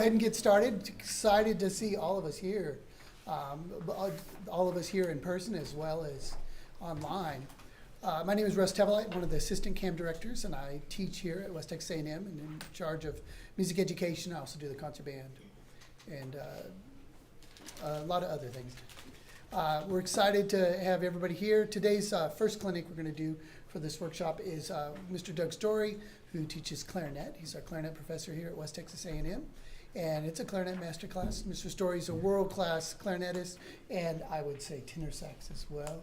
ahead and get started. Excited to see all of us here, all of us here in person as well as online. My name is Russ Tevelite, one of the assistant CAM directors, and I teach here at West Texas A&M and in charge of music education. I also do the concert band and a lot of other things. We're excited to have everybody here. Today's first clinic we're going to do for this workshop is Mr. Doug Story, who teaches clarinet. He's our clarinet professor here at West Texas A&M, and it's a clarinet masterclass. Mr. Story is a world-class clarinetist, and I would say tenor sax as well.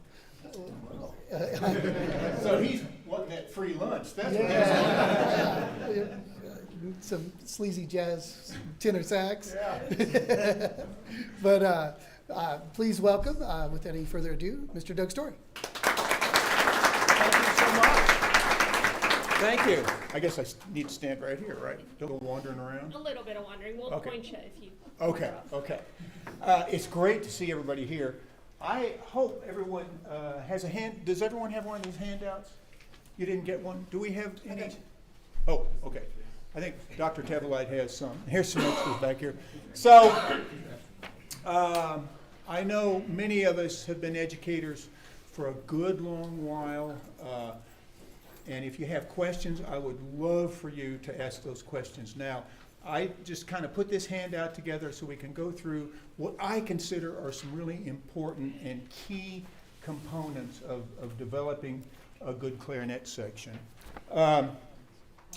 So he's wanting that free lunch. That's Yeah. Some sleazy jazz tenor sax. Yeah. But please welcome, without any further ado, Mr. Doug Story. Thank you so much. Thank you. I guess I need to stand right here, right? Don't go wandering around. A little bit of wandering. We'll point you if you. Okay. It's great to see everybody here. I hope everyone has a hand. Does everyone have one of these handouts? You didn't get one? Do we have any? Oh, okay. I think Dr. Tevelite has some. Here's some extras back here. So, I know many of us have been educators for a good long while. And if you have questions, I would love for you to ask those questions now. I just kind of put this handout together so we can go through what I consider are some really important and key components of developing a good clarinet section.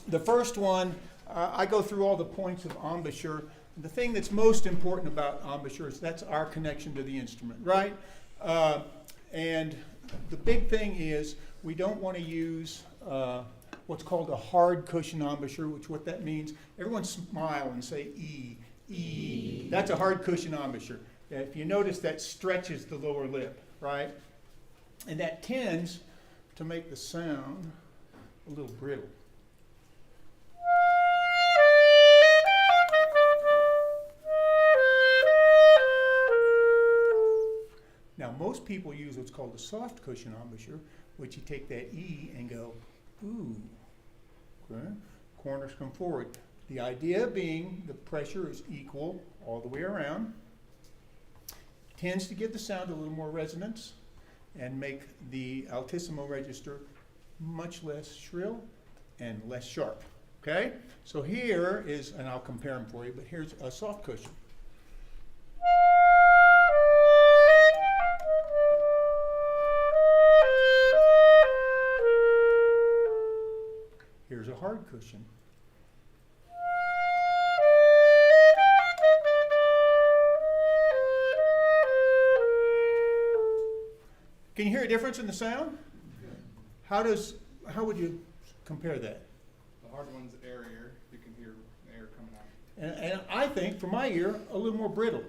The first one, I go through all the points of embouchure. The thing that's most important about embouchure is that's our connection to the instrument, right? And the big thing is we don't want to use what's called a hard cushion embouchure, which what that means, everyone smile and say E, E. That's a hard cushion embouchure. If you notice, that stretches the lower lip, right? And that tends to make the sound a little brittle. Now, most people use what's called a soft cushion embouchure, which you take that E and go, ooh, okay? Corners come forward. The idea being the pressure is equal all the way around. Tends to give the sound a little more resonance and make the altissimo register much less shrill and less sharp, okay? So here is, and I'll compare them for you, but here's a soft cushion. Here's a hard cushion. Can you hear a difference in the sound? How would you compare that? The hard one's airier. You can hear the air coming out. And I think, for my ear, a little more brittle.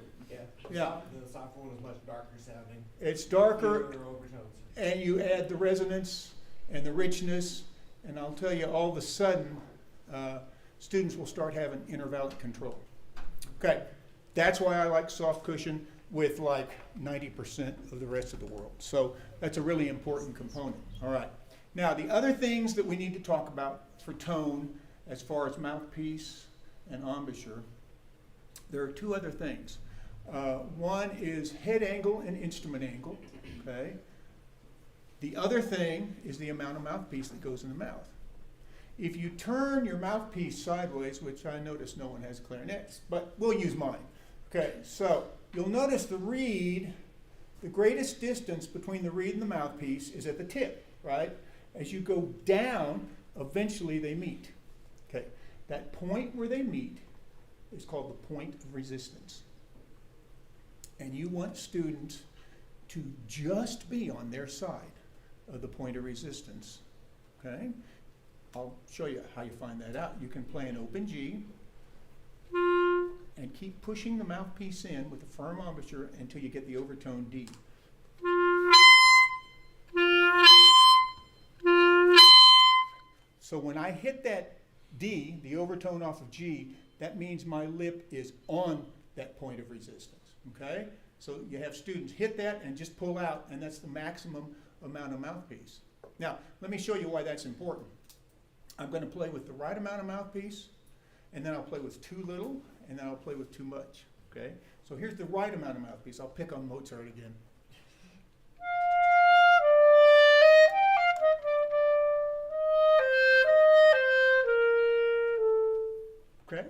Yeah. The soft one is much darker sounding. It's darker, Fewer overtones. and you add the resonance and the richness, and I'll tell you, all of a sudden, students will start having intervallic control. Okay, that's why I like soft cushion with like 90% of the rest of the world. So that's a really important component. All right. Now, the other things that we need to talk about for tone, as far as mouthpiece and embouchure, there are two other things. One is head angle and instrument angle, okay? The other thing is the amount of mouthpiece that goes in the mouth. If you turn your mouthpiece sideways, which I notice no one has clarinets, but we'll use mine. Okay, so you'll notice the reed, the greatest distance between the reed and the mouthpiece is at the tip, right? As you go down, eventually they meet. Okay, that point where they meet is called the point of resistance. And you want students to just be on their side of the point of resistance, okay? I'll show you how you find that out. You can play an open G and keep pushing the mouthpiece in with a firm embouchure until you get the overtone D. So when I hit that D, the overtone off of G, that means my lip is on that point of resistance, okay? So you have students hit that and just pull out, and that's the maximum amount of mouthpiece. Now, let me show you why that's important. I'm going to play with the right amount of mouthpiece, and then I'll play with too little, and then I'll play with too much, okay? So here's the right amount of mouthpiece. I'll pick on Mozart again. Okay,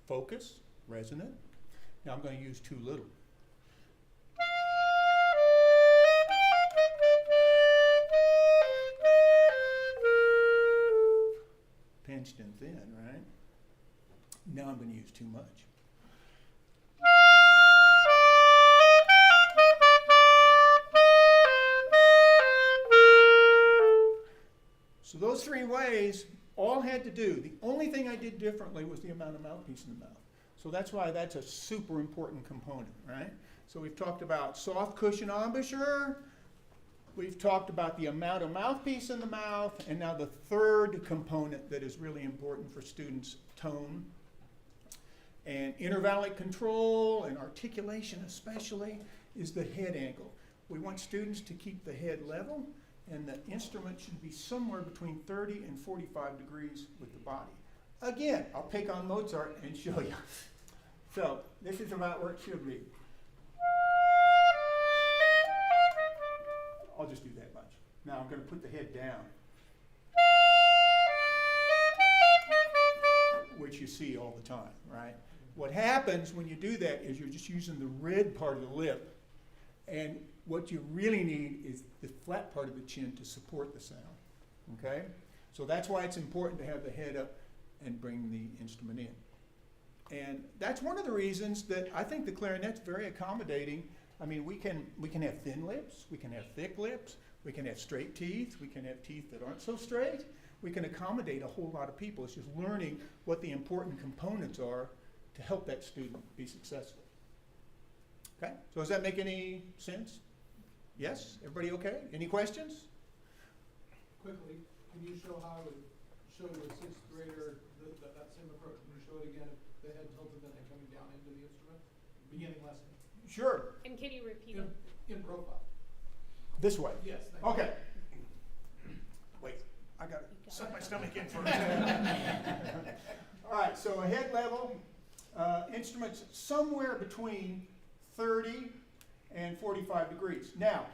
focus, resonant. Now I'm going to use too little. Pinched and thin, right? Now I'm going to use too much. So those three ways all had to do. The only thing I did differently was the amount of mouthpiece in the mouth. So that's why that's a super important component, right? So we've talked about soft cushion embouchure. We've talked about the amount of mouthpiece in the mouth, and now the third component that is really important for students, tone. And intervallic control and articulation especially is the head angle. We want students to keep the head level, and the instrument should be somewhere between 30 and 45 degrees with the body. Again, I'll pick on Mozart and show you. So this is about where it should be. I'll just do that much. Now I'm going to put the head down, which you see all the time, right? What happens when you do that is you're just using the red part of the lip, and what you really need is the flat part of the chin to support the sound, okay? So that's why it's important to have the head up and bring the instrument in. And that's one of the reasons that I think the clarinet's very accommodating. I mean, we can have thin lips, we can have thick lips, we can have straight teeth, we can have teeth that aren't so straight. We can accommodate a whole lot of people. It's just learning what the important components are to help that student be successful. Okay, so does that make any sense? Yes, everybody okay? Any questions? Quickly, can you show how I would show to a sixth grader that same approach? Can you show it again, the head tilted and then coming down into the instrument? Beginning lesson. Sure. And can you repeat it? In profile. This way. Yes. Thank you. Okay. Wait, I got to suck my stomach in first. All right, so a head level, instruments somewhere between 30 and 45 degrees. Now,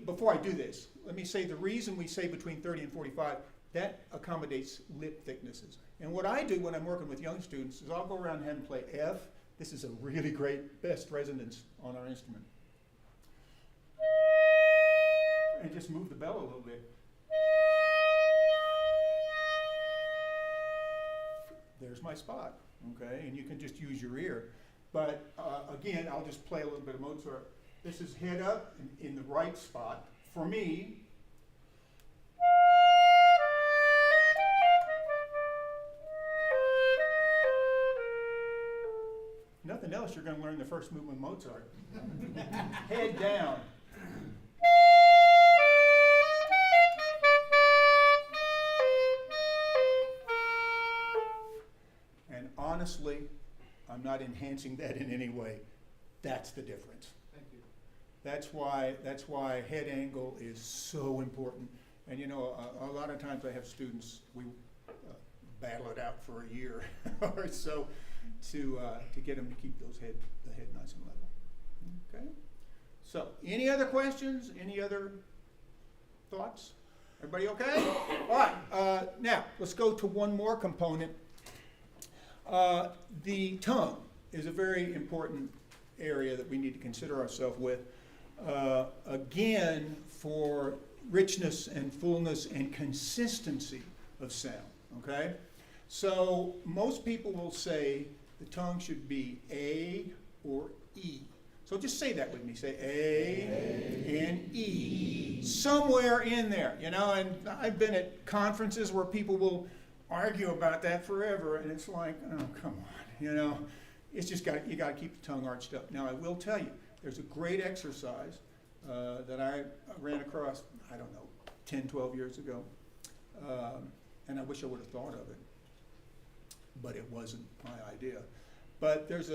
before I do this, let me say the reason we say between 30 and 45, that accommodates lip thicknesses. And what I do when I'm working with young students is I'll go around and have them play F. This is a really great, best resonance on our instrument. And just move the bell a little bit. There's my spot, okay? And you can just use your ear. But again, I'll just play a little bit of Mozart. This is head up in the right spot. For me, nothing else, you're going to learn the first movement of Mozart. Head down. And honestly, I'm not enhancing that in any way. That's the difference. Thank you. That's why head angle is so important. And you know, a lot of times I have students, we battle it out for a year or so to get them to keep the head nice and level. Okay. So, any other questions? Any other thoughts? Everybody okay? All right. Now let's go to one more component. The tongue is a very important area that we need to consider ourselves with. Again, for richness and fullness and consistency of sound, okay? So most people will say the tongue should be A or E. So just say that with me. Say A and E. Somewhere in there, you know, and I've been at conferences where people will argue about that forever, and it's like, oh, come on, you know. It's just you got to keep the tongue arched up. Now, I will tell you, there's a great exercise that I ran across, I don't know, 10, 12 years ago, and I wish I would have thought of it, but it wasn't my idea. But there's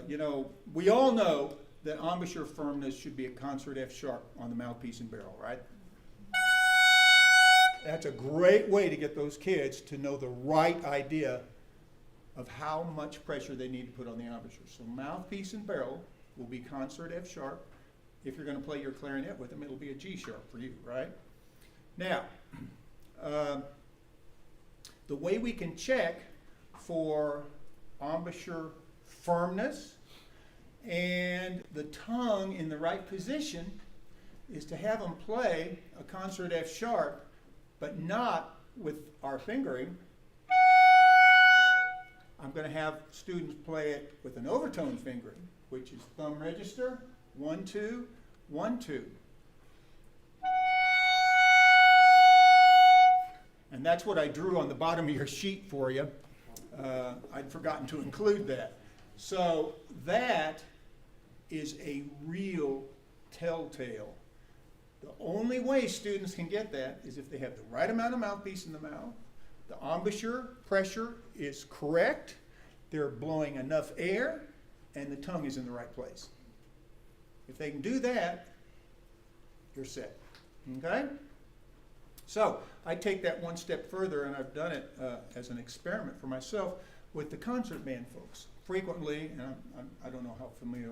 you know, we all know that embouchure firmness should be a concert F sharp on the mouthpiece and barrel, right? That's a great way to get those kids to know the right idea of how much pressure they need to put on the embouchure. So mouthpiece and barrel will be concert F sharp. If you're going to play your clarinet with them, it'll be a G sharp for you, right? Now, the way we can check for embouchure firmness and the tongue in the right position is to have them play a concert F sharp, but not with our fingering. I'm going to have students play it with an overtone fingering, which is thumb register, 1, 2, 1, 2. And that's what I drew on the bottom of your sheet for you. I'd forgotten to include that. So that is a real telltale. The only way students can get that is if they have the right amount of mouthpiece in the mouth, the embouchure pressure is correct, they're blowing enough air, and the tongue is in the right place. If they can do that, you're set. Okay? So I take that one step further, and I've done it as an experiment for myself with the concert band folks. Frequently, and I don't know how familiar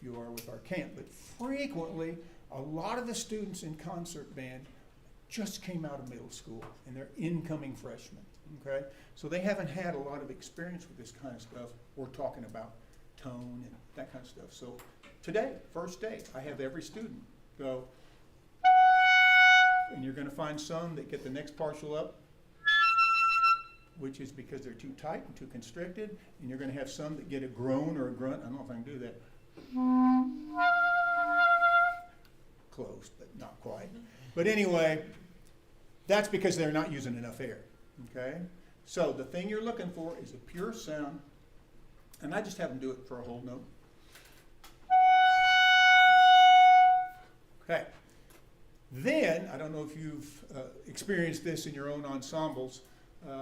you are with our camp, but frequently a lot of the students in concert band just came out of middle school, and they're incoming freshmen. Okay? So they haven't had a lot of experience with this kind of stuff. We're talking about tone and that kind of stuff. So today, first day, I have every student go, and you're going to find some that get the next partial up, which is because they're too tight and too constricted, and you're going to have some that get a groan or a grunt. I don't know if I can do that. Close, but not quite. But anyway, that's because they're not using enough air. Okay? So the thing you're looking for is a pure sound, and I just have them do it for a whole note. Okay. Then, I don't know if you've experienced this in your own ensembles.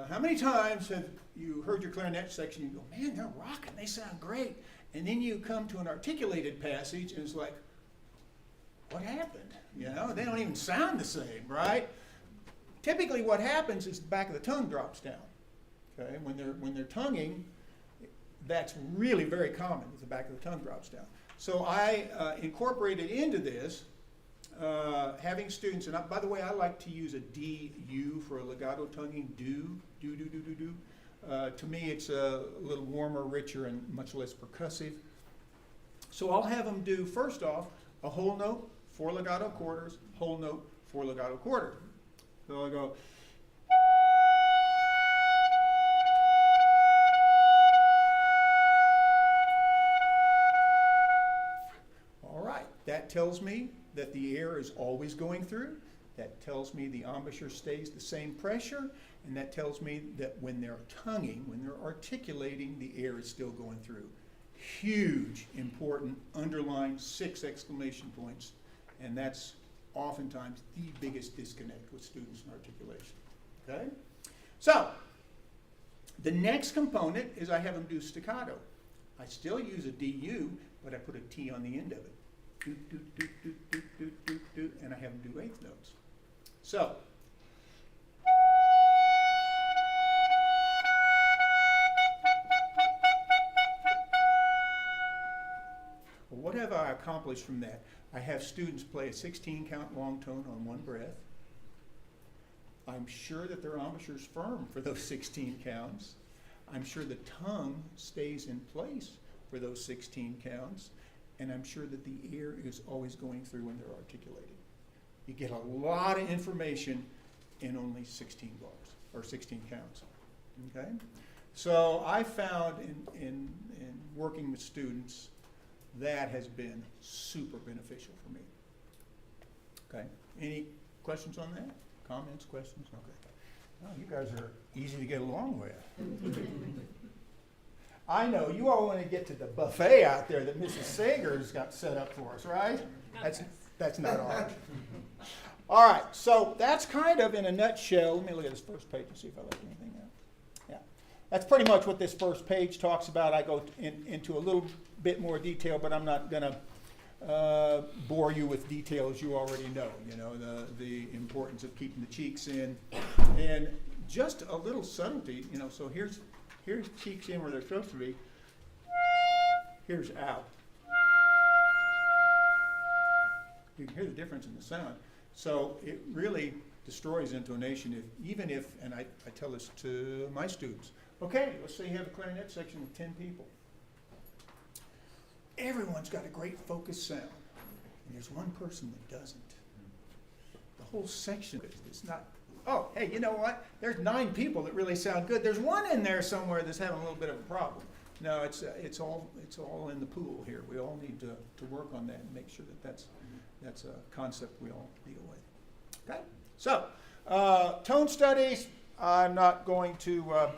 How many times have you heard your clarinet section and you go, man, they're rocking, they sound great. And then you come to an articulated passage and it's like, what happened? You know, they don't even sound the same, right? Typically what happens is the back of the tongue drops down. Okay, when they're tonguing, that's really very common, is the back of the tongue drops down. So I incorporated into this having students, and by the way, I like to use a D-U for a legato tonguing, do. To me, it's a little warmer, richer, and much less percussive. So I'll have them do, first off, a whole note, 4 legato quarters, whole note, 4 legato quarters. So I go, all right, that tells me that the air is always going through. That tells me the embouchure stays the same pressure, and that tells me that when they're tonguing, when they're articulating, the air is still going through. Huge, important, underlined 6 exclamation points, and that's oftentimes the biggest disconnect with students in articulation. Okay? So, the next component is I have them do staccato. I still use a DU, but I put a T on the end of it. Do, do, do, do, do, do, do, do, and I have them do eighth notes. So, well, what have I accomplished from that? I have students play a 16 count long tone on one breath. I'm sure that their embouchure is firm for those 16 counts. I'm sure the tongue stays in place for those 16 counts. And I'm sure that the air is always going through when they're articulating. You get a lot of information in only 16 bars, or 16 counts. Okay? So I found in working with students, that has been super beneficial for me. Okay? Any questions on that? Comments, questions? Okay. Oh, you guys are easy to get along with. I know you all want to get to the buffet out there that Mrs. Sager's got set up for us, right? That's not ours. All right, so that's kind of in a nutshell. Let me look at this first page and see if I left anything out. Yeah, that's pretty much what this first page talks about. I go into a little bit more detail, but I'm not going to bore you with details you already know. You know, the importance of keeping the cheeks in, and just a little subtlety. You know, so here's Here's cheeks in where they're supposed to be. Here's out. You can hear the difference in the sound. So it really destroys intonation even if, and I tell this to my students, okay, let's say you have a clarinet section with 10 people. Everyone's got a great focused sound, and there's one person that doesn't. The whole section is not, oh, hey, you know what? There's 9 people that really sound good. There's one in there somewhere that's having a little bit of a problem. No, it's all in the pool here. We all need to work on that and make sure that that's a concept we all deal with. Okay? So, tone studies, I'm not going to,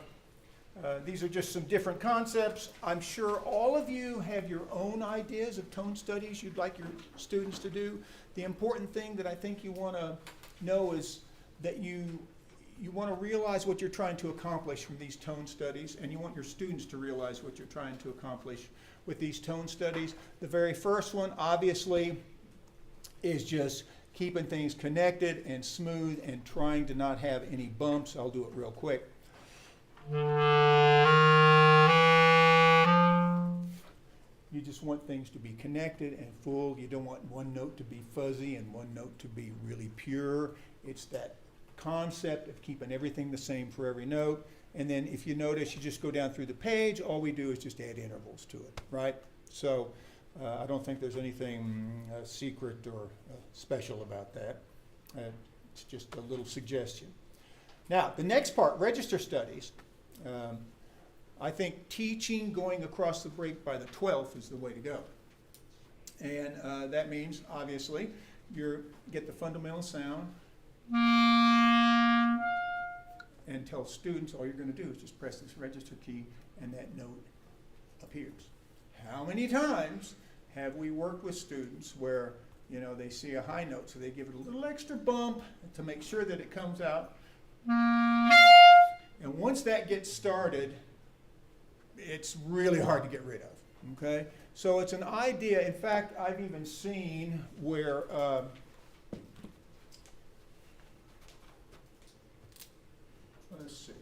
these are just some different concepts. I'm sure all of you have your own ideas of tone studies you'd like your students to do. The important thing that I think you want to know is that you want to realize what you're trying to accomplish from these tone studies, and you want your students to realize what you're trying to accomplish with these tone studies. The very first one, obviously, is just keeping things connected and smooth and trying to not have any bumps. I'll do it real quick. You just want things to be connected and full. You don't want one note to be fuzzy and one note to be really pure. It's that concept of keeping everything the same for every note. And then if you notice, you just go down through the page. All we do is just add intervals to it, right? So I don't think there's anything secret or special about that. It's just a little suggestion. Now, the next part, register studies. I think teaching going across the break by the 12th is the way to go. And that means, obviously, you get the fundamental sound and tell students all you're going to do is just press this register key and that note appears. How many times have we worked with students where, you know, they see a high note, so they give it a little extra bump to make sure that it comes out. And once that gets started, it's really hard to get rid of, okay? So it's an idea. In fact, I've even seen where let's see.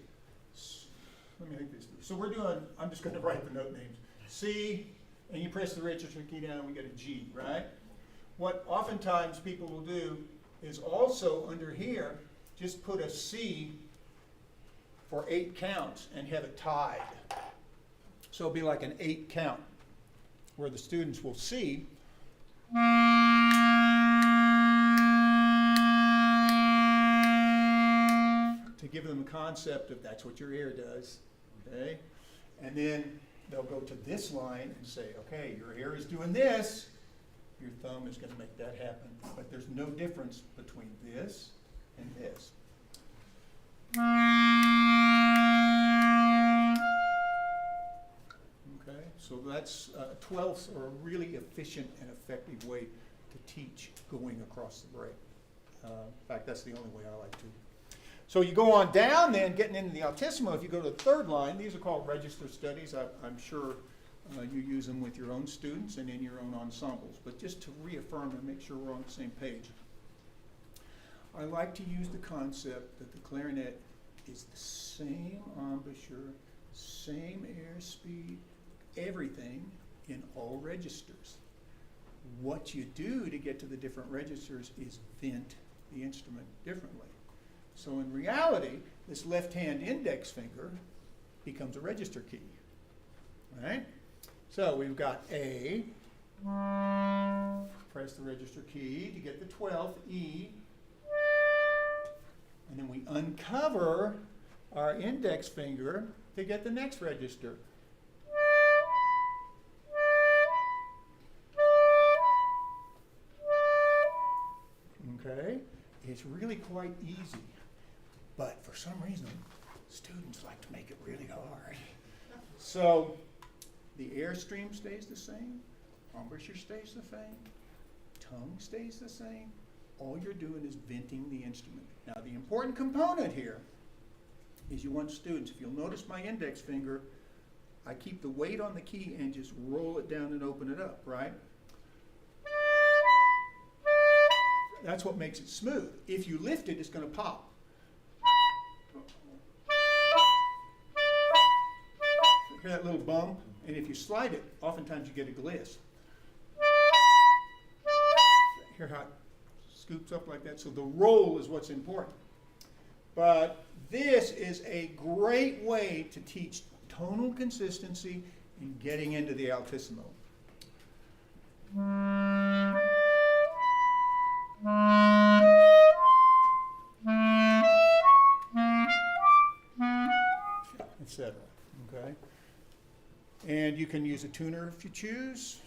Let me think this through. So we're doing, I'm just going to write the note names. C, and you press the register key down and we get a G, right? What oftentimes people will do is also under here, just put a C for 8 counts and have it tied. So it'll be like an 8 count where the students will see to give them the concept of that's what your ear does, okay? And then they'll go to this line and say, okay, your ear is doing this, your thumb is going to make that happen. But there's no difference between this and this. Okay, so that's 12ths are a really efficient and effective way to teach going across the break. In fact, that's the only way I like to. So you go on down then, getting into the altissimo, if you go to the third line, these are called register studies. I'm sure you use them with your own students and in your own ensembles. But just to reaffirm and make sure we're on the same page, I like to use the concept that the clarinet is the same embouchure, same airspeed, everything in all registers. What you do to get to the different registers is vent the instrument differently. So in reality, this left-hand index finger becomes a register key, right? So we've got A, press the register key to get the 12th, E, and then we uncover our index finger to get the next register. Okay, it's really quite easy, but for some reason, students like to make it really hard. So the airstream stays the same, embouchure stays the same, tongue stays the same. All you're doing is venting the instrument. Now the important component here is you want students, if you'll notice my index finger, I keep the weight on the key and just roll it down and open it up, right? That's what makes it smooth. If you lift it, it's going to pop. Hear that little bump? And if you slide it, oftentimes you get a gliss. Hear how it scoops up like that? So the roll is what's important. But this is a great way to teach tonal consistency and getting into the altissimo. Etc. Okay? And you can use a tuner if you choose.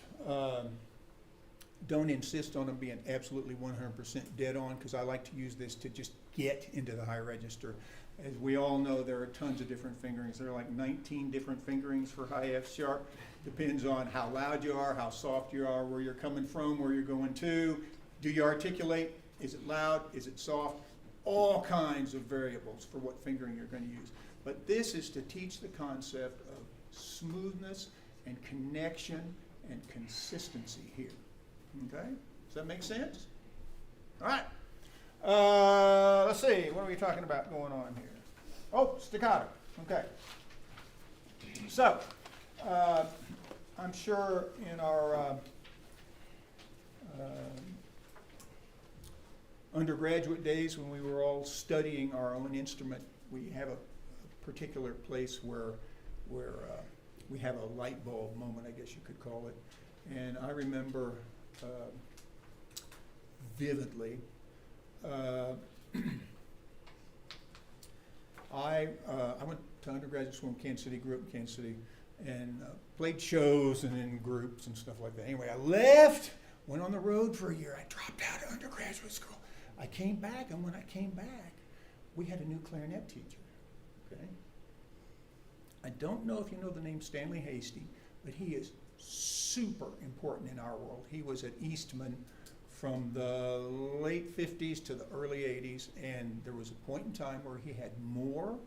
Don't insist on them being absolutely 100% dead on, because I like to use this to just get into the high register. As we all know, there are tons of different fingerings. There are like 19 different fingerings for high F sharp. Depends on how loud you are, how soft you are, where you're coming from, where you're going to. Do you articulate? Is it loud? Is it soft? All kinds of variables for what fingering you're going to use. But this is to teach the concept of smoothness and connection and consistency here. Okay? Does that make sense? All right. Let's see. What are we talking about going on here? Oh, staccato. Okay. So, I'm sure in our undergraduate days when we were all studying our own instrument, we have a particular place where we have a light bulb moment, I guess you could call it. And I remember vividly, I went to undergraduate school in Kansas City, grew up in Kansas City, and played shows and in groups and stuff like that. Anyway, I left, went on the road for a year. I dropped out of undergraduate school. I came back, and when I came back, we had a new clarinet teacher. Okay? I don't know if you know the name Stanley Hasty, but he is super important in our world. He was at Eastman from the late 50s to the early 80s, and there was a point in time where he had more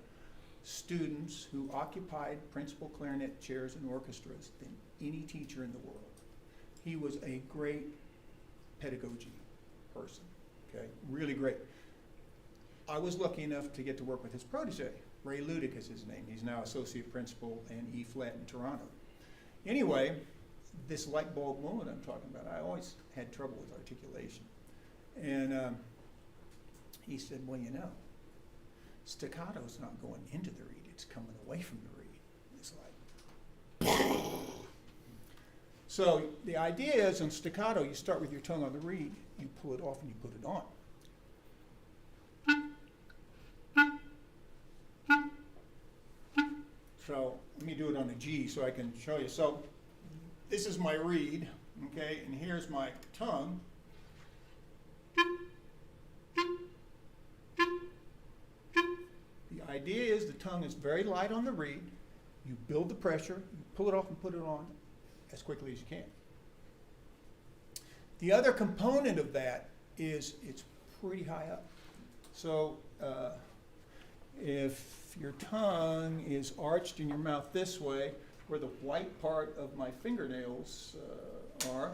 students who occupied principal clarinet chairs in orchestras than any teacher in the world. He was a great pedagogy person, okay, really great. I was lucky enough to get to work with his protege. Ray Ludick is his name. He's now associate principal in E flat in Toronto. Anyway, this light bulb moment I'm talking about, I always had trouble with articulation. And he said, well, you know, staccato's not going into the reed, it's coming away from the reed. It's like, so the idea is on staccato, you start with your tongue on the reed, you pull it off and you put it on. So let me do it on a G so I can show you. So this is my reed, okay, and here's my tongue. The idea is the tongue is very light on the reed. You build the pressure, you pull it off and put it on as quickly as you can. The other component of that is it's pretty high up. So if your tongue is arched in your mouth this way, where the white part of my fingernails are,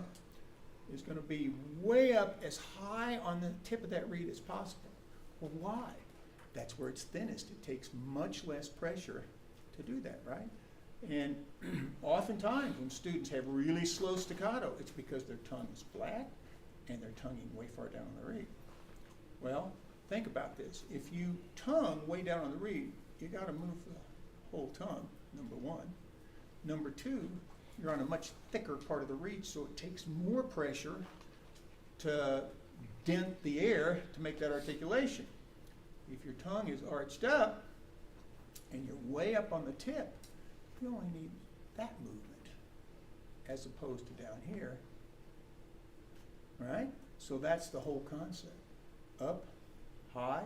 is going to be way up as high on the tip of that reed as possible. Well, why? That's where it's thinnest. It takes much less pressure to do that, right? And oftentimes when students have really slow staccato, it's because their tongue is flat and they're tonguing way far down on the reed. Well, think about this. If you tongue way down on the reed, you got to move the whole tongue, number one. Number two, you're on a much thicker part of the reed, so it takes more pressure to dent the air to make that articulation. If your tongue is arched up and you're way up on the tip, you only need that movement as opposed to down here, right? So that's the whole concept. Up, high,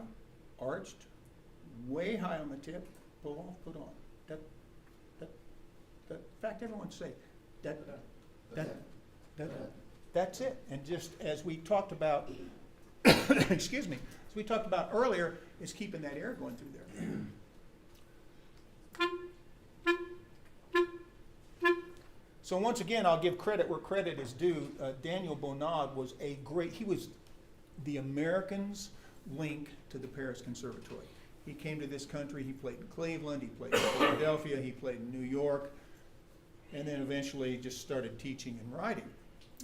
arched, way high on the tip, pull off, put on. In fact, everyone say, that's it. And just as we talked about, excuse me, as we talked about earlier, is keeping that air going through there. So once again, I'll give credit where credit is due. Daniel Bonad was he was the Americans' link to the Paris Conservatory. He came to this country, he played in Cleveland, he played in Philadelphia, he played in New York. and then eventually just started teaching and writing.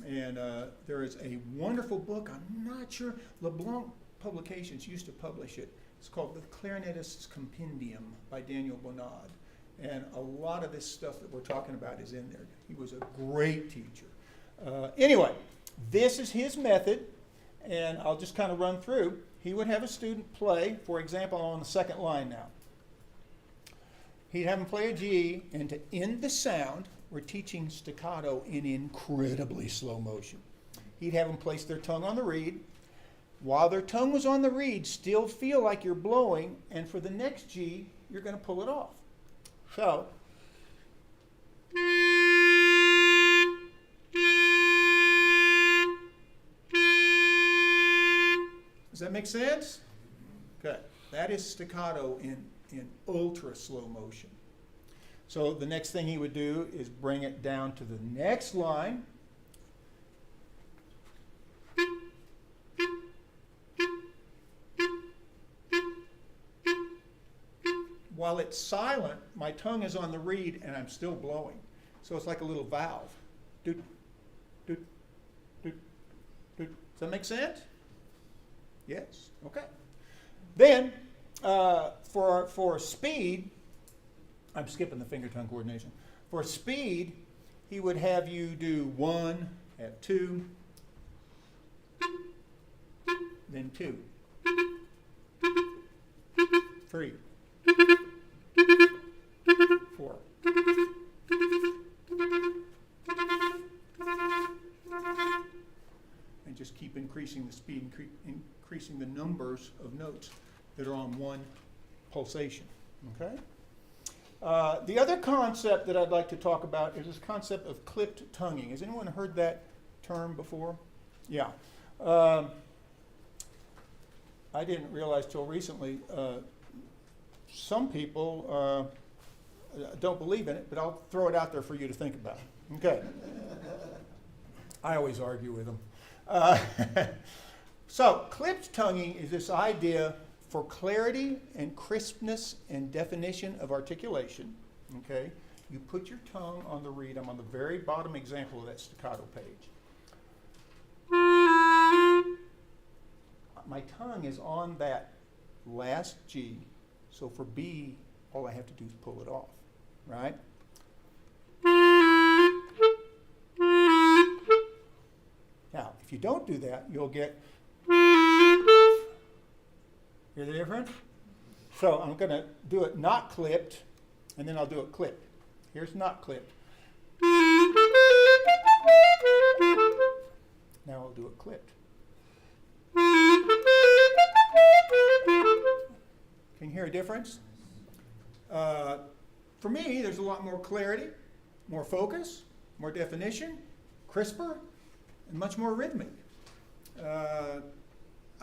And there is a wonderful book, I'm not sure, LeBlanc Publications used to publish it. It's called The Clarinetist's Compendium by Daniel Bonad. And a lot of this stuff that we're talking about is in there. He was a great teacher. Anyway, this is his method, and I'll just kind of run through. He would have a student play, for example, on the second line now. He'd have them play a G, and to end the sound, we're teaching staccato in incredibly slow motion. He'd have them place their tongue on the reed. While their tongue was on the reed, still feel like you're blowing, and for the next G, you're going to pull it off. So, does that make sense? Okay, that is staccato in ultra slow motion. So the next thing he would do is bring it down to the next line. While it's silent, my tongue is on the reed and I'm still blowing. So it's like a little valve. Doot, doot, doot, doot. Does that make sense? Yes. Okay. Then, for speed, I'm skipping the finger-tongue coordination. For speed, he would have you do 1 at 2, then 2, 3, 4. And just keep increasing the speed, increasing the numbers of notes that are on one pulsation. Okay? The other concept that I'd like to talk about is this concept of clipped tonguing. Has anyone heard that term before? Yeah. I didn't realize till recently, some people don't believe in it, but I'll throw it out there for you to think about. Okay. I always argue with them. So, clipped tonguing is this idea for clarity and crispness and definition of articulation. Okay, you put your tongue on the reed. I'm on the very bottom example of that staccato page. My tongue is on that last G, so for B, all I have to do is pull it off, right? Now, if you don't do that, you'll get. Hear the difference? So I'm going to do it not clipped, and then I'll do it clipped. Here's not clipped. Now I'll do it clipped. Can you hear a difference? For me, there's a lot more clarity, more focus, more definition, crisper, and much more rhythmic. I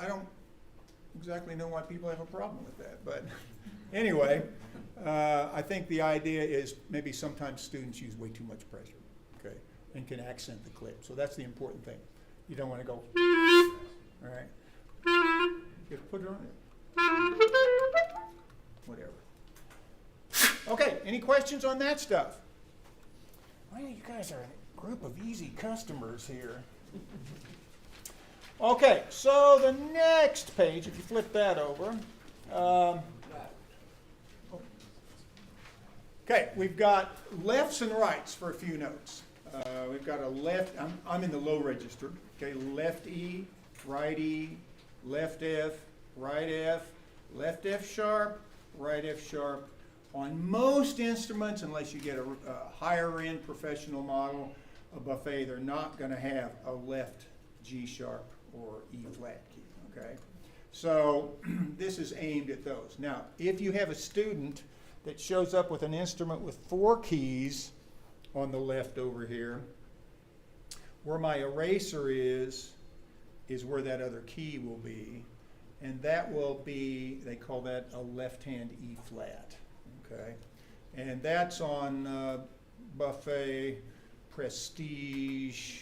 don't exactly know why people have a problem with that, but anyway, I think the idea is maybe sometimes students use way too much pressure, okay, and can accent the clip. So that's the important thing. You don't want to go, all right? Just put it on there. Whatever. Okay, any questions on that stuff? Well, you guys are a group of easy customers here. Okay, so the next page, if you flip that over. Okay, we've got lefts and rights for a few notes. We've got a left, I'm in the low register. Okay, left E, right E, left F, right F, left F sharp, right F sharp. On most instruments, unless you get a higher end professional model, a buffet, they're not going to have a left G sharp or E flat key, okay? So this is aimed at those. Now, if you have a student that shows up with an instrument with 4 keys on the left over here, where my eraser is where that other key will be, and that will be, they call that a left-hand E flat, okay? And that's on buffet, prestige,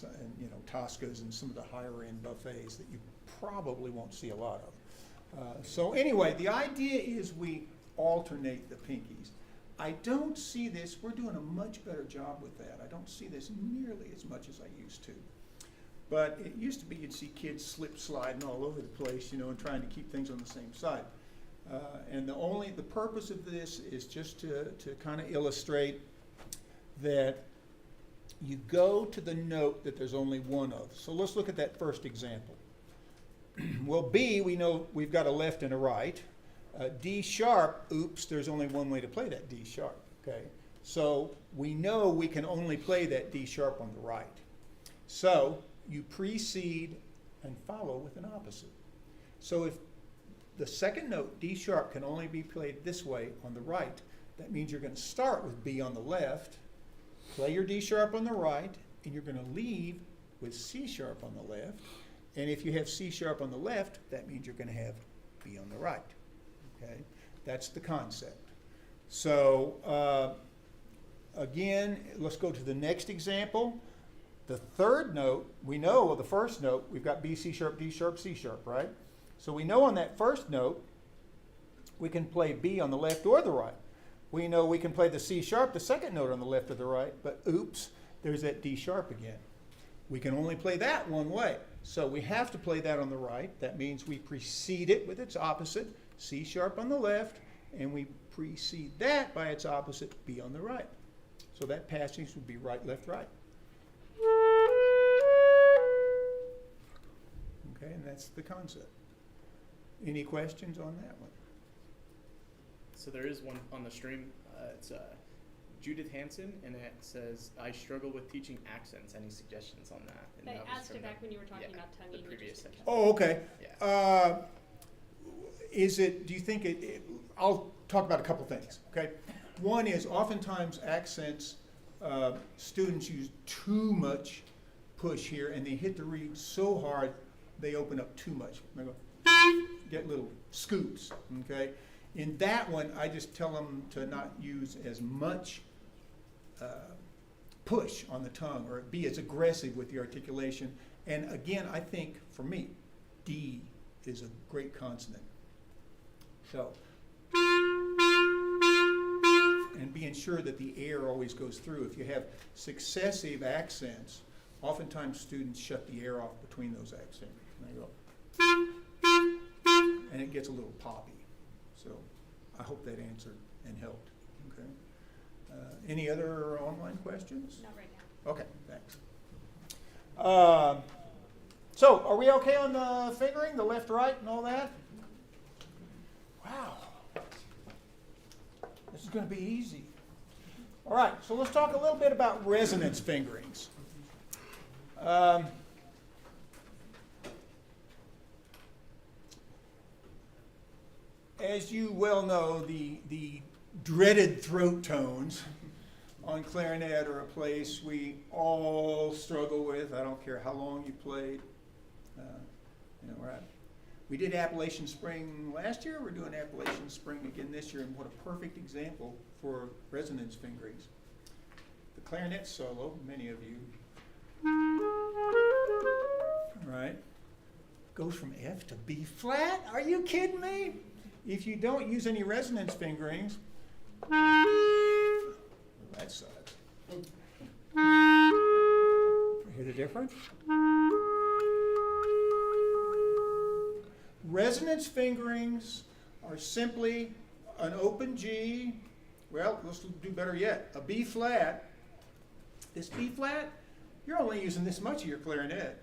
and you know, Tosca's and some of the higher end buffets that you probably won't see a lot of. So anyway, the idea is we alternate the pinkies. I don't see this, we're doing a much better job with that. I don't see this nearly as much as I used to. But it used to be you'd see kids slip sliding all over the place, and trying to keep things on the same side. And the purpose of this is just to kind of illustrate that you go to the note that there's only one of. So let's look at that first example. Well, B, we know we've got a left and a right. D sharp, oops, there's only one way to play that D sharp, okay? So we know we can only play that D sharp on the right. So you precede and follow with an opposite. So if the second note, D sharp, can only be played this way on the right, that means you're going to start with B on the left, play your D sharp on the right, and you're going to leave with C sharp on the left. And if you have C sharp on the left, that means you're going to have B on the right. Okay, that's the concept. So again, let's go to the next example. The third note, we know the first note, we've got B, C sharp, D sharp, C sharp, right? So we know on that first note, we can play B on the left or the right. We know we can play the C sharp, the second note, on the left or the right, but oops, there's that D sharp again. We can only play that one way. So we have to play that on the right. That means we precede it with its opposite, C sharp on the left, and we precede that by its opposite, B on the right. So that passage would be right, left, right. Okay, and that's the concept. Any questions on that one? So there is one on the stream. It's Judith Hansen, and it says, I struggle with teaching accents. Any suggestions on that? And I that was asked from it back when you were talking about tonguing. the you previous just section. Oh, okay. Yeah. Do you think I'll talk about a couple things, okay? One is oftentimes accents, students use too much push here, and they hit the reed so hard, they open up too much. They go, get little scoops, okay? In that one, I just tell them to not use as much push on the tongue, or be as aggressive with the articulation. And again, I think, for me, D is a great consonant. So, and being sure that the air always goes through. If you have successive accents, oftentimes students shut the air off between those accents. And they go, and it gets a little poppy. So I hope that answered and helped. Okay. Any other online questions? Not right now. Okay, thanks. So are we okay on the fingering, the left, right, and all that? Wow. This is going to be easy. All right, so let's talk a little bit about resonance fingerings. As you well know, the dreaded throat tones on clarinet are a place we all struggle with. I don't care how long you played. We did Appalachian Spring last year. We're doing Appalachian Spring again this year, and what a perfect example for resonance fingerings. The clarinet solo, many of you, right, goes from F to B flat. Are you kidding me? If you don't use any resonance fingerings, that sucks. Hear the difference? Resonance fingerings are simply an open G, well, let's do better yet, a B flat. This B flat, you're only using this much of your clarinet.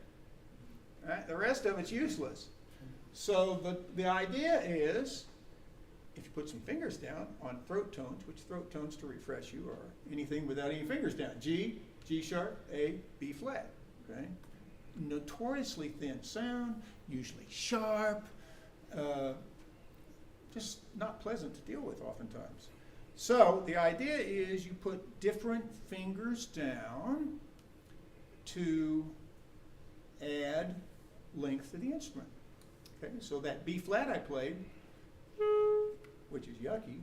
Right? The rest of it's useless. So the idea is, if you put some fingers down on throat tones, which throat tones, to refresh you, are anything without any fingers down. G, G sharp, A, B flat. Okay? Notoriously thin sound, usually sharp, just not pleasant to deal with oftentimes. So the idea is you put different fingers down to add length to the instrument. Okay, so that B flat I played, which is yucky,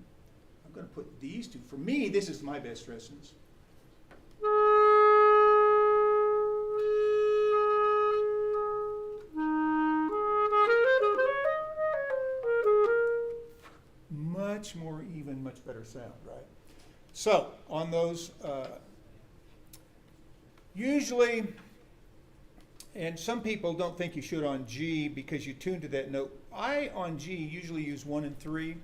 I'm going to put these two. For me, this is my best resonance. Much more even, much better sound, right? So on those, usually, and some people don't think you should on G because you tune to that note. I on G usually use 1 and 3.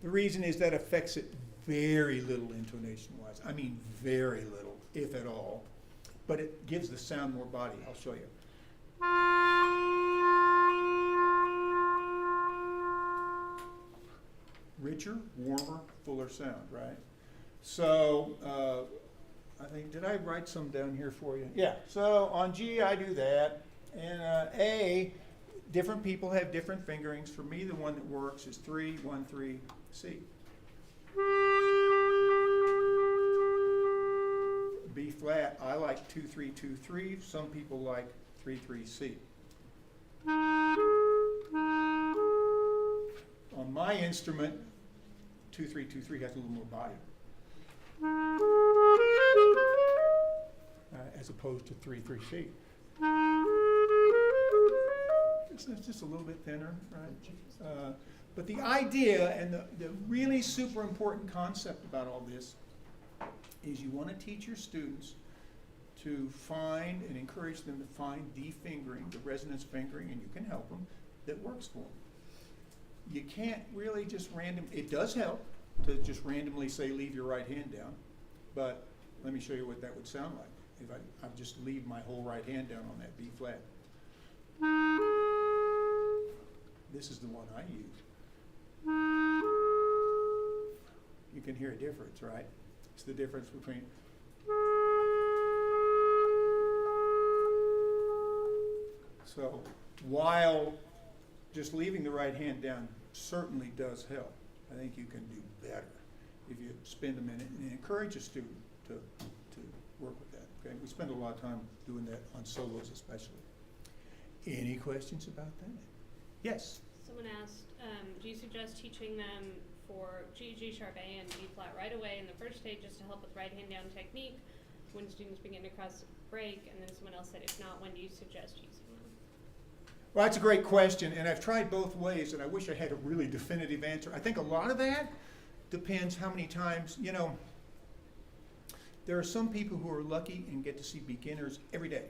The reason is that affects it very little intonation-wise. I mean very little, if at all. But it gives the sound more body. I'll show you. Richer, warmer, fuller sound, right? So I think, did I write some down here for you? Yeah, so on G I do that. And A, different people have different fingerings. For me, the one that works is 3, 1, 3, C. B flat, I like 2, 3, 2, 3. Some people like 3, 3, C. On my instrument, 2, 3, 2, 3 has a little more body. As opposed to 3, 3, C. It's just a little bit thinner, right? But the idea and the really super important concept about all this is you want to teach your students to find and encourage them to find the fingering, the resonance fingering, and you can help them, that works for them. You can't really just it does help to just randomly say leave your right hand down, but let me show you what that would sound like if I just leave my whole right hand down on that B flat. This is the one I use. You can hear a difference, right? It's the difference between. So while just leaving the right hand down certainly does help, I think you can do better if you spend a minute and encourage a student to work with that. Okay, we spend a lot of time doing that on solos especially. Any questions about that? Yes. Someone asked, do you suggest teaching them for G, G sharp, A, and B flat right away in the first stage just to help with right hand down technique when students begin to cross break? And then someone else said, if not, when do you suggest using them? Well, that's a great question, and I've tried both ways, and I wish I had a really definitive answer. I think a lot of that depends how many times, there are some people who are lucky and get to see beginners every day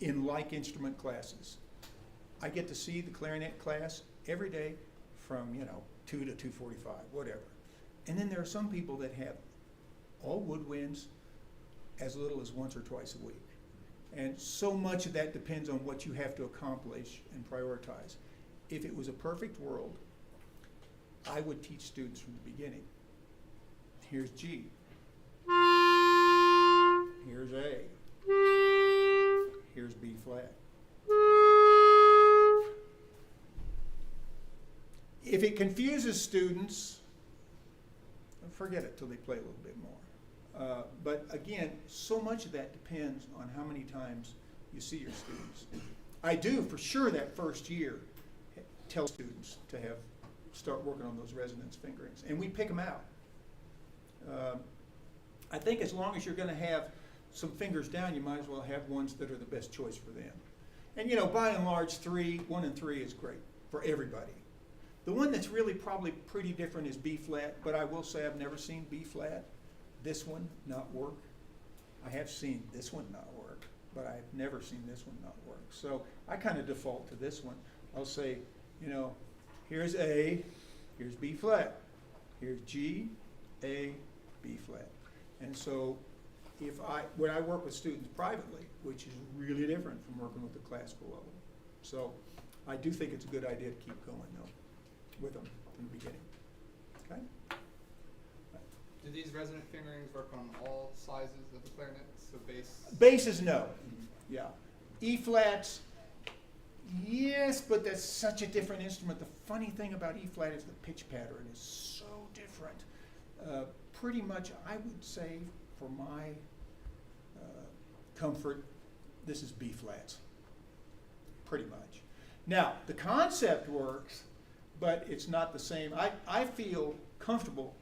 in like instrument classes. I get to see the clarinet class every day from, 2 to 2:45, whatever. And then there are some people that have all woodwinds as little as once or twice a week. And so much of that depends on what you have to accomplish and prioritize. If it was a perfect world, I would teach students from the beginning. Here's G. Here's A. Here's B flat. If it confuses students, forget it till they play a little bit more. But again, so much of that depends on how many times you see your students. I do, for sure, that first year, tell students to start working on those resonance fingerings, and we pick them out. I think as long as you're going to have some fingers down, you might as well have ones that are the best choice for them. And by and large, 1 and 3 is great for everybody. The one that's really probably pretty different is B flat, but I will say I've never seen B flat, this one, not work. I have seen this one not work, but I've never seen this one not work. So I kind of default to this one. I'll say, here's A, here's B flat, here's G, A, B flat. And so when I work with students privately, which is really different from working with the classical level. So I do think it's a good idea to keep going though, with them from the beginning. Okay? Do these resonant fingerings work on all sizes of the clarinet? So bass? Basses, no. Yeah. E flats, yes, but that's such a different instrument. The funny thing about E flat is the pitch pattern is so different. Pretty much, I would say, for my comfort, this is B flats. Pretty much. Now, the concept works, but it's not the same. I feel comfortable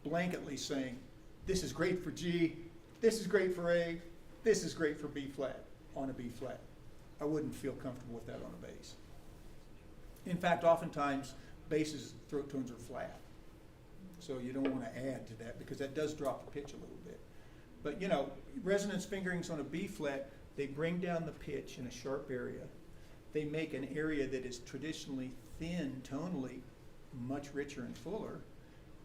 blanketly saying, this is great for G, this is great for A, this is great for B flat on a B flat. I wouldn't feel comfortable with that on a bass. In fact, oftentimes, basses, throat tones are flat. So you don't want to add to that because that does drop the pitch a little bit. But you know, resonance fingerings on a B flat, they bring down the pitch in a sharp area. They make an area that is traditionally thin tonally much richer and fuller,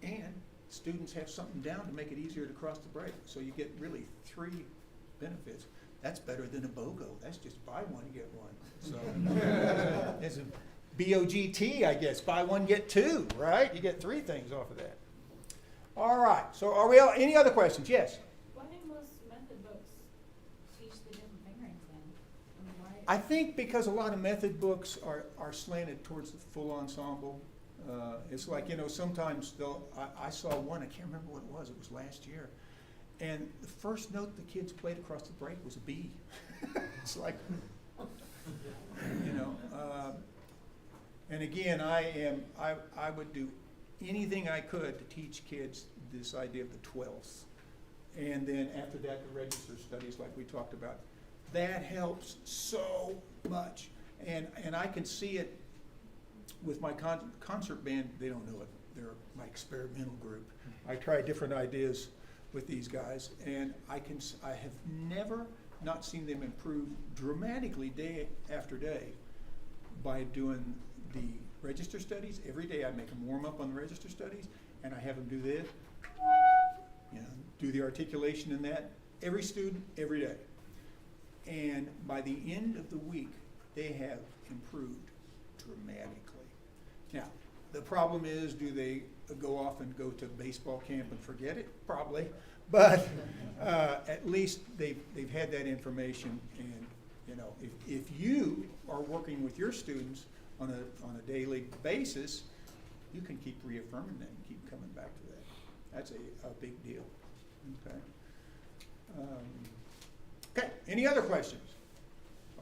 and students have something down to make it easier to cross the break. So you get really 3 benefits. That's better than a BOGO. That's just buy one, get one. So it's a BOGT, I guess. Buy one, get 2, right? You get 3 things off of that. All right. So are we all, any other questions? Yes? Why do most method books teach the different fingerings then? I mean, why? I think because a lot of method books are slanted towards the full ensemble. It's like, you know, sometimes I saw one, I can't remember what it was last year. And the first note the kids played across the break was a B. It's like, you know, and again, I would do anything I could to teach kids this idea of the 12th. And then after that, the register studies like we talked about. That helps so much. And I can see it with my concert band. They don't know it. They're my experimental group. I try different ideas with these guys, and I have never not seen them improve dramatically day after day by doing the register studies. Every day I make them warm up on the register studies, and I have them do this, you know, do the articulation in that. Every student, every day. And by the end of the week, they have improved dramatically. Now, the problem is, do they go off and go to baseball camp and forget it? Probably. But at least they've had that information. And, you know, if you are working with your students on a daily basis, you can keep reaffirming that and keep coming back to that. That's a big deal. Okay. Okay, any other questions?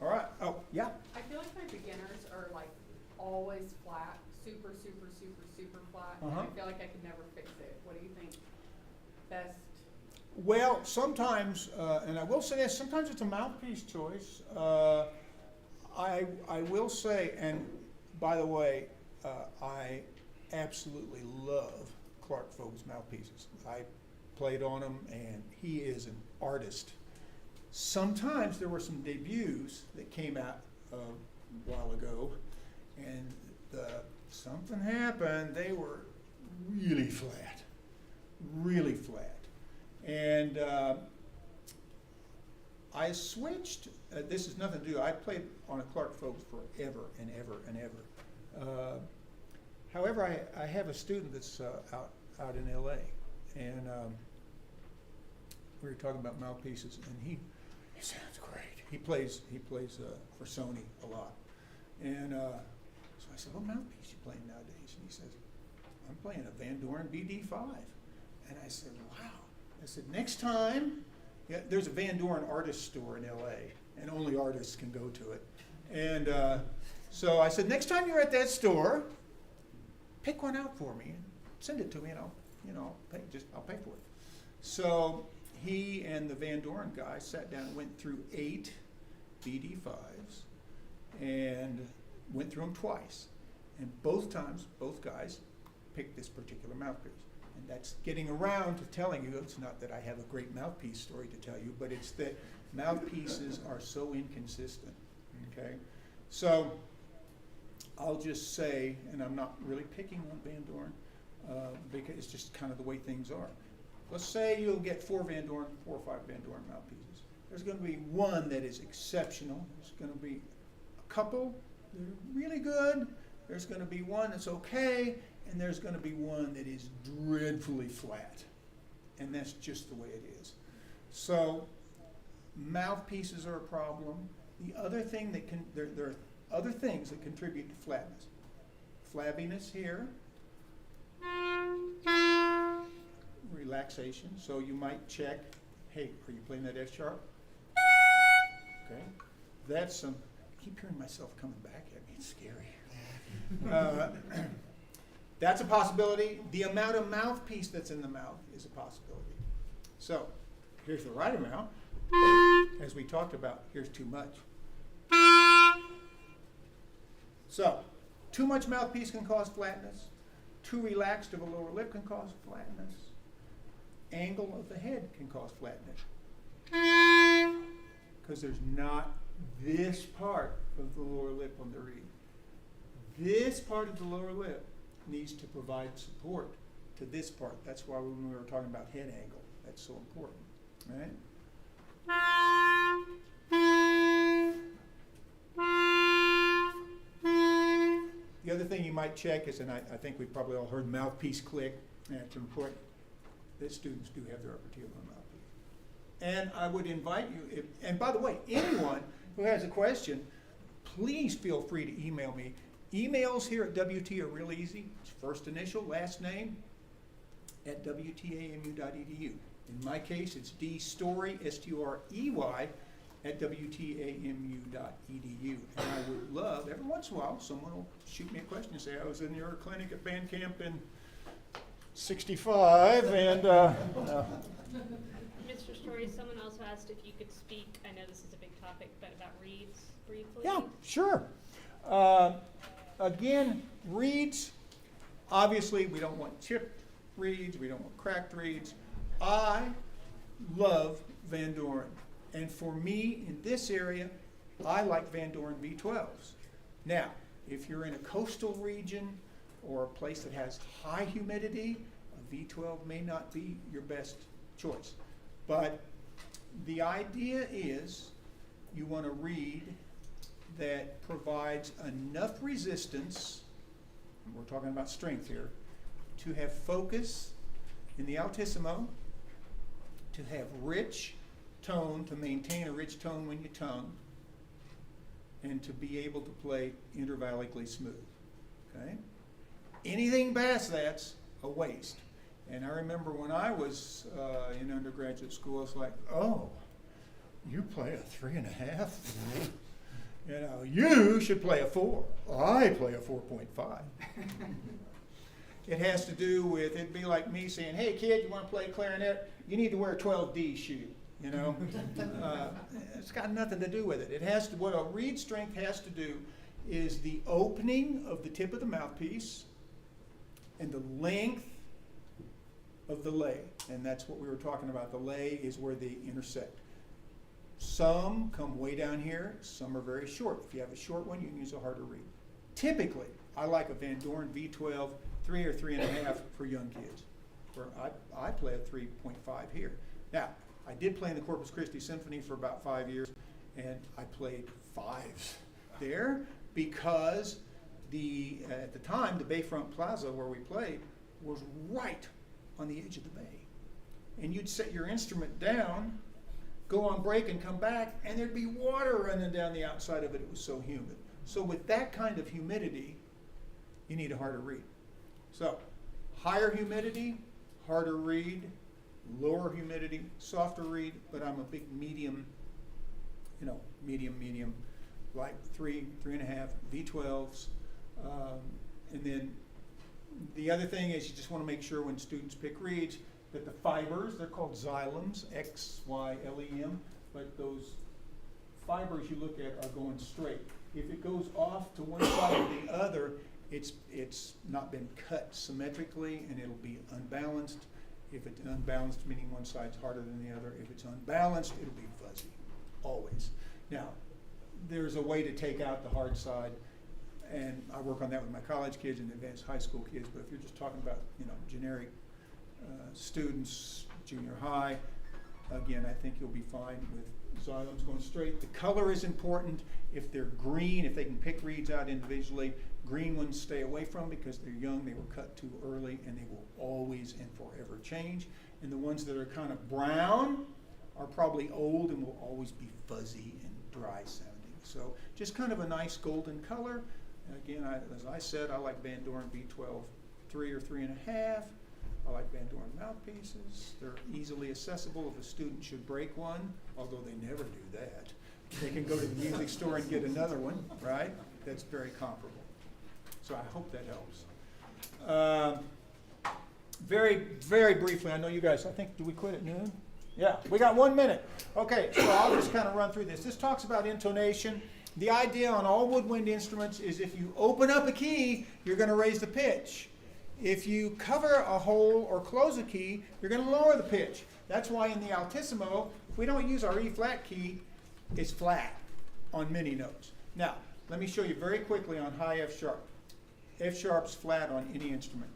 All right. Oh, yeah. I feel like my beginners are like always flat, super flat, and I feel like I could never fix it. What do you think? Best? Well, sometimes, and I will say this, sometimes it's a mouthpiece choice. I will say, and by the way, I absolutely love Clark Fogel's mouthpieces. I played on them, and he is an artist. Sometimes there were some debuts that came out a while ago, and something happened. They were really flat, really flat. And I switched. This has nothing to do. I played on a Clark Fogel forever and ever and ever. However, I have a student that's out in L.A. and we were talking about mouthpieces, and he sounds great. He plays for Sony a lot, and so I said, "What mouthpiece you playing nowadays?" And he says, "I'm playing a Van Doren BD5." And I said, "Wow." I said, "Next time," yeah, there's a Van Doren artist store in L.A. and only artists can go to it. And so I said, "Next time you're at that store, pick one out for me and send it to me, and I'll pay for it." So he and the Van Doren guy sat down and went through 8 BD5s and went through them twice. And both times, both guys picked this particular mouthpiece. And that's getting around to telling you, it's not that I have a great mouthpiece story to tell you, but it's that mouthpieces are so inconsistent, okay? So I'll just say, and I'm not really picking on Van Doren, because it's just kind of the way things are. Let's say you'll get 4 or 5 Van Doren mouthpieces. There's going to be one that is exceptional. There's going to be a couple that are really good. There's going to be one that's okay, and there's going to be one that is dreadfully flat. And that's just the way it is. So mouthpieces are a problem. The other thing that there are other things that contribute to flatness. Flabbiness here. Relaxation. So you might check, hey, are you playing that F sharp? Okay. That's some, I keep hearing myself coming back at me. It's scary. That's a possibility. The amount of mouthpiece that's in the mouth is a possibility. So here's the right amount. As we talked about, here's too much. So too much mouthpiece can cause flatness. too relaxed of a lower lip can cause flatness. Angle of the head can cause flatness. Because there's not this part of the lower lip on the reed. This part of the lower lip needs to provide support to this part. That's why when we were talking about head angle, that's so important, right? The other thing you might check is, and I think we've probably all heard mouthpiece click, and it's important that students do have their upper teeth on mouthpiece. And I would invite you, and by the way, anyone who has a question, please feel free to email me. Emails here at WT are real easy. It's first initial, last name, at WTAMU.edu. In my case, it's dstory, S-T-R-E-Y, at WTAMU.edu. And I would love, every once in a while, someone will shoot me a question and say, I was in your clinic at band camp in 65, and Mr. Story, someone also asked if you could speak, I know this is a big topic, but about reeds briefly. yeah, sure. Again, reeds, obviously we don't want chipped reeds, we don't want cracked reeds. I love Van Doren. And for me, in this area, I like Van Doren V12s. Now, if you're in a coastal region or a place that has high humidity, a V12 may not be your best choice. But the idea is you want a reed that provides enough resistance, and we're talking about strength here, to have focus in the altissimo, to have rich tone, to maintain a rich tone when you tone, and to be able to play intervallically smooth. Okay? Anything past that's a waste. And I remember when I was in undergraduate school, it's like, oh, you play a 3.5? You know, you should play a 4. I play a 4.5. It has to do with, it'd be like me saying, hey kid, you want to play clarinet? You need to wear a 12D shoe, you know? It's got nothing to do with it. It has to, what a reed strength has to do is the opening of the tip of the mouthpiece and the length of the lay. And that's what we were talking about. The lay is where they intersect. Some come way down here, some are very short. If you have a short one, you can use a harder reed. Typically, I like a Van Doren V12, 3 or 3.5 for young kids. Where I play a 3.5 here. Now, I did play in the Corpus Christi Symphony for about 5 years, and I played 5s there because at the time, the Bayfront Plaza where we played was right on the edge of the bay. And you'd set your instrument down, go on break and come back, and there'd be water running down the outside of it. It was so humid. So with that kind of humidity, you need a harder reed. So higher humidity, harder reed, lower humidity, softer reed, but I'm a big medium, medium, like 3.5 V12s. And then the other thing is you just want to make sure when students pick reeds that the fibers, they're called xylems, X-Y-L-E-M, but those fibers you look at are going straight. If it goes off to one side or the other, it's not been cut symmetrically and it'll be unbalanced. If it's unbalanced, meaning one side's harder than the other. If it's unbalanced, it'll be fuzzy, always. Now, there's a way to take out the hard side, and I work on that with my college kids and advanced high school kids, but if you're just talking about, generic students, junior high, again, I think you'll be fine with xylems going straight. The color is important. If they're green, if they can pick reeds out individually, green ones stay away from because they're young, they were cut too early, and they will always and forever change. And the ones that are kind of brown are probably old and will always be fuzzy and dry sounding. So just kind of a nice golden color. Again, as I said, I like Van Doren V12 3 or 3.5. I like Van Doren mouthpieces. They're easily accessible if a student should break one, although they never do that. They can go to the music store and get another one, right? That's very comparable. So I hope that helps. Very, very briefly, I know you guys, do we quit at noon? Yeah, we got 1 minute. Okay, so I'll just kind of run through this. This talks about intonation. The idea on all woodwind instruments is if you open up a key, you're going to raise the pitch. If you cover a hole or close a key, you're going to lower the pitch. That's why in the altissimo, if we don't use our E flat key, it's flat on many notes. Now, let me show you very quickly on high F sharp. F sharp's flat on any instrument.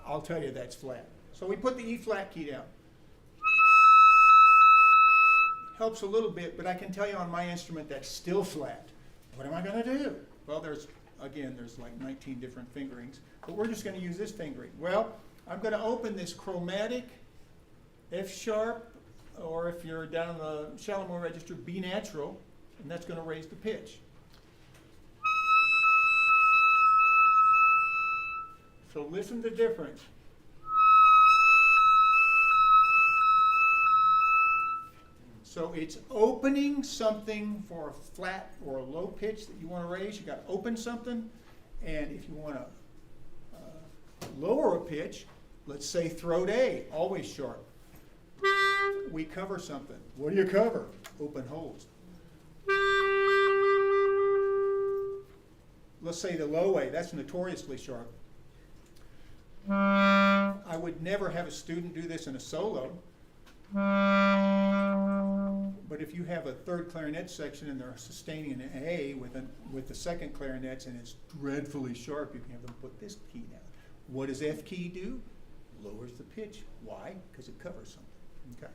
I'll tell you that's flat. So we put the E flat key down. Helps a little bit, but I can tell you on my instrument that's still flat. What am I going to do? Well, there's like 19 different fingerings, but we're just going to use this fingering. Well, I'm going to open this chromatic F sharp, or if you're down the Shalimar register, B natural, and that's going to raise the pitch. So listen to the difference. So it's opening something for a flat or a low pitch that you want to raise. You got to open something, and if you want to lower a pitch, let's say throat A, always sharp. We cover something. What do you cover? Open holes. Let's say the low A, that's notoriously sharp. I would never have a student do this in a solo. But if you have a third clarinet section and they're sustaining an A with the second clarinets and it's dreadfully sharp, you can have them put this key down. What does F key do? Lowers the pitch. Why? Because it covers something. Okay.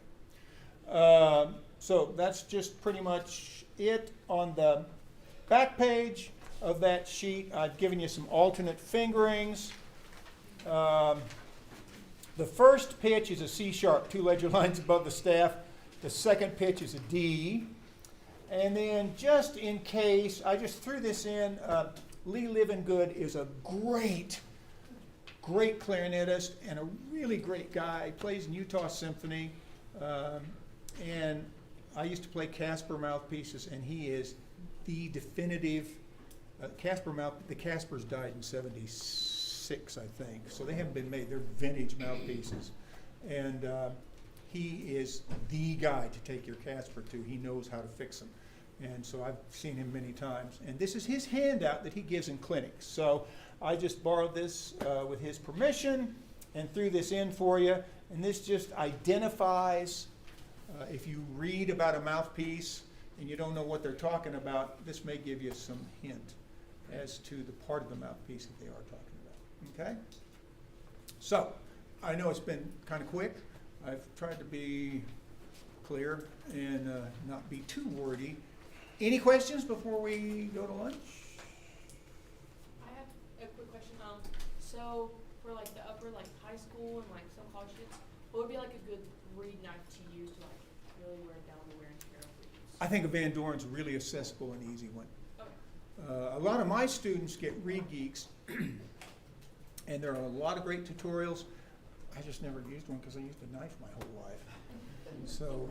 So that's just pretty much it. On the back page of that sheet, I've given you some alternate fingerings. The first pitch is a C sharp, 2 ledger lines above the staff. The second pitch is a D. And then just in case, I just threw this in. Lee Livengood is a great clarinetist and a really great guy. He plays in Utah Symphony. And I used to play Casper mouthpieces, and he is the definitive the Caspers died in 76, I think. So they haven't been made. They're vintage mouthpieces. And he is the guy to take your Casper to. He knows how to fix them. And so I've seen him many times. And this is his handout that he gives in clinics. So I just borrowed this with his permission and threw this in for you. And this just identifies, if you read about a mouthpiece and you don't know what they're talking about, this may give you some hint as to the part of the mouthpiece that they are talking about. Okay? So, I know it's been kind of quick. I've tried to be clear and not be too wordy. Any questions before we go to lunch? I have a quick question. So for like the upper, like high school and like some college students, what would be like a good reed knife to use to like really wear down the wear and tear of reeds? I think a Van Doren's a really accessible and easy one. Okay. A lot of my students get Reed Geeks, and there are a lot of great tutorials. I just never used one because I used a knife my whole life. So,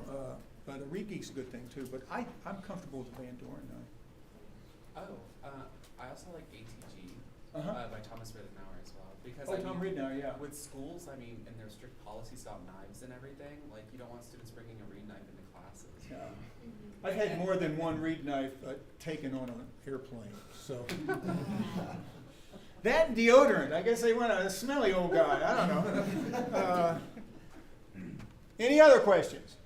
but a Reed Geek's a good thing too. But I'm comfortable with a Van Doren knife. I also like ATG by Thomas Rittenauer as well. Because Tom Rittenauer, yeah. with schools, I mean, and their strict policies about knives and everything, like you don't want students bringing a reed knife into classes. Yeah. I've had more than one reed knife taken on an airplane. So that and deodorant. I guess they went a smelly old guy. I don't know. Any other questions?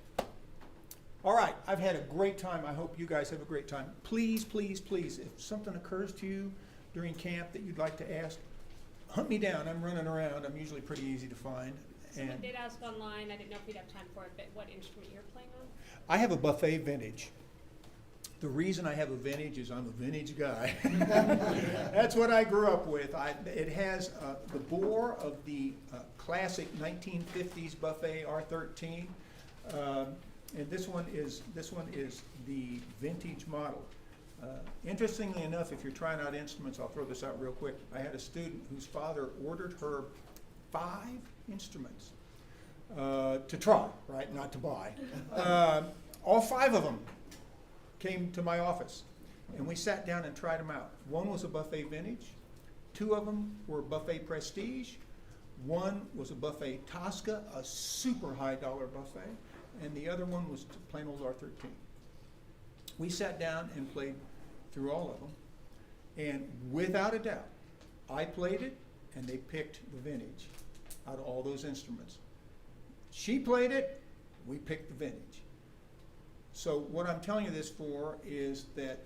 All right. I've had a great time. I hope you guys have a great time. Please, please, please, if something occurs to you during camp that you'd like to ask, hunt me down. I'm running around. I'm usually pretty easy to find. Someone did ask online, I didn't know if you'd have time for it, but what instrument you're playing on? I have a buffet vintage. The reason I have a vintage is I'm a vintage guy. That's what I grew up with. It has the bore of the classic 1950s buffet R13, and this one is the vintage model. Interestingly enough, if you're trying out instruments, I'll throw this out real quick. I had a student whose father ordered her 5 instruments to try, right? Not to buy. All 5 of them came to my office, and we sat down and tried them out. One was a buffet vintage. 2 of them were buffet prestige. 1 was a buffet Tosca, a super high dollar buffet, and the other one was plain old R13. We sat down and played through all of them, And without a doubt, I played it and they picked the vintage out of all those instruments. She played it, we picked the vintage. So what I'm telling you this for is that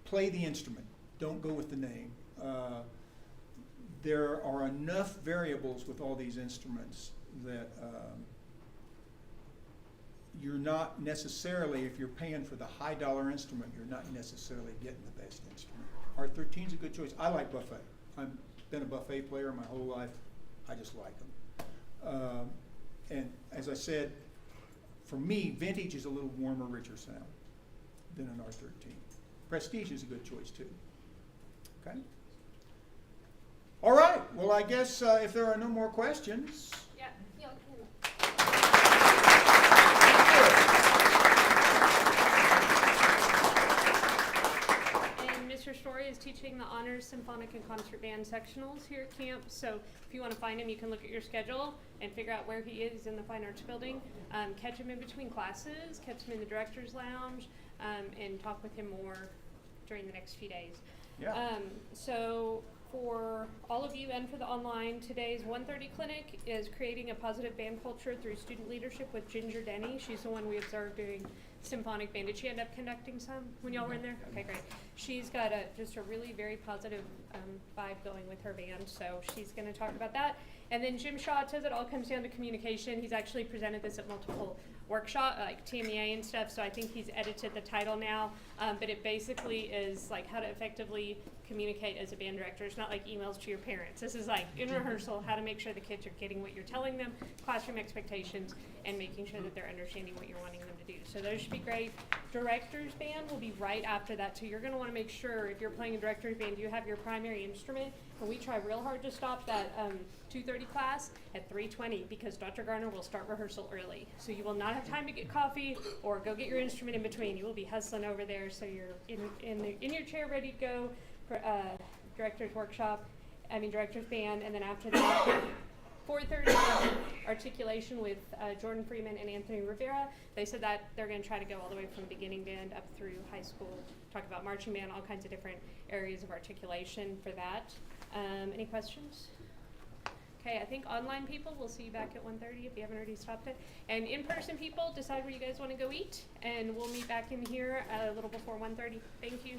play the instrument, don't go with the name. There are enough variables with all these instruments that you're not necessarily, if you're paying for the high dollar instrument, you're not necessarily getting the best instrument. R13's a good choice. I like buffet. I've been a buffet player my whole life. I just like them. And as I said, for me, vintage is a little warmer, richer sound than an R13. Prestige is a good choice too. Okay? All right. Well, I guess if there are no more questions. Yeah. And Mr. Story is teaching the Honors Symphonic and Concert Band sectionals here at camp. So if you want to find him, you can look at your schedule and figure out where he is in the Fine Arts Building. Catch him in between classes, catch him in the Director's Lounge, and talk with him more during the next few days. Yeah. So for all of you and for the online, today's 1:30 clinic is creating a positive band culture through student leadership with Ginger Denny. She's the one we observed doing symphonic band. Did she end up conducting some when y'all were in there? Okay, great. She's got just a really very positive vibe going with her band, so she's going to talk about that. And then Jim Shaw says it all comes down to communication. He's actually presented this at multiple workshop, like TMEA and stuff, so I think he's edited the title now, but it basically is like how to effectively communicate as a band director. It's not like emails to your parents. This is like in rehearsal, how to make sure the kids are getting what you're telling them, classroom expectations, and making sure that they're understanding what you're wanting them to do. So those should be great. Director's band will be right after that, so you're going to want to make sure if you're playing a director's band, you have your primary instrument, and we try real hard to stop that 2:30 class at 3:20 because Dr. Garner will start rehearsal early. So you will not have time to get coffee or go get your instrument in between. You will be hustling over there, so you're in your chair ready to go for director's band, and then after that 4:30 articulation with Jordan Freeman and Anthony Rivera. They said that they're going to try to go all the way from beginning band up through high school, talk about marching band, all kinds of different areas of articulation for that. Any questions? Okay, I think online people, we'll see you back at 1:30 if you haven't already stopped it. And in-person people, decide where you guys want to go eat, and we'll meet back in here a little before 1:30. Thank you.